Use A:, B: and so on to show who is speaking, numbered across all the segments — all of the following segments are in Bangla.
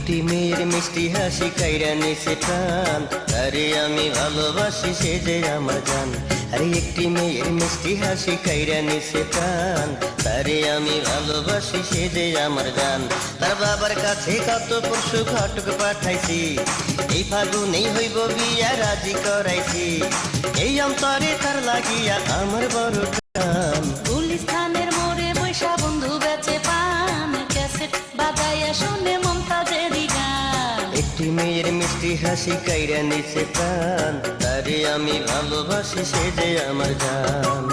A: একটি মেয়ের মিষ্টি হাসি কাইরা নিছে প্রাণ, আরে আমি ভালোবাসি সে যে আমার জান। আরে একটি মেয়ের মিষ্টি হাসি কাইরা নিছে প্রাণ, আরে আমি ভালোবাসি সে যে আমার জান। তার বাবার কাছে কত পরশু ঘটক পাঠাইছি, এই ফাগুনেই হইব বিয়া রাজি করাইছি, এই অন্তরে তার লাগিয়া আমার বড় টান।
B: গুলিস্তানের মোড়ে বৈশা বন্ধু বেচে পান, ক্যাসেট বাজাইয়া শুনে মমতাজেরই গান।
A: একটি মেয়ের মিষ্টি হাসি কাইরা নিছে প্রাণ, তারে আমি ভালোবাসি সে যে আমার জান।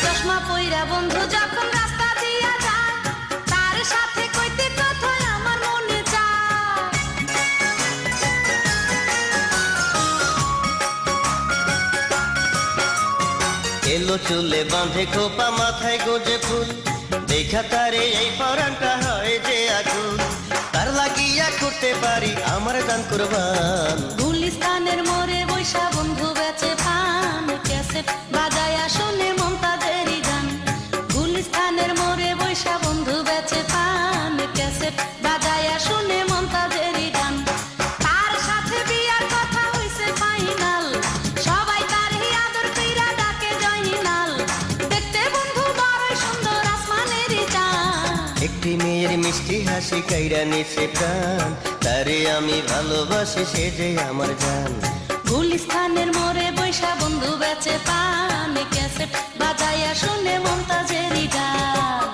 B: চশমা পইরা বন্ধু যখন রাস্তা দিয়া যায়, তার সাথে কইতে কথা আমার মনে চায়।
A: এলো চুলে বাঁধে খোপা মাথায় গোজে ফুল, দেখা তারে এই পরানটা হয় যে আগুন, তার লাগিয়া করতে পারি আমার দান কুরবান।
B: গুলিস্তানের মোড়ে বৈশা বন্ধু বেচে পান, ক্যাসেট বাজাইয়া শুনে মমতাজেরই গান। গুলিস্তানের মোড়ে বৈশা বন্ধু বেচে পান, ক্যাসেট বাজাইয়া শুনে মমতাজেরই গান। তার সাথে বিয়ার কথা হইছে ফাইনাল, সবাই তারই আদর কইরা ডাকে জয়নাল। দেখতে বন্ধু বড়ই সুন্দর আসমানেরই চাঁদ।
A: একটি মেয়ের মিষ্টি হাসি কাইরা নিছে প্রাণ, তারে আমি ভালোবাসি সে যে আমার জান।
B: গুলিস্তানের মোড়ে বৈশা বন্ধু বেচে পান, ক্যাসেট বাজাইয়া শুনে মমতাজেরই গান।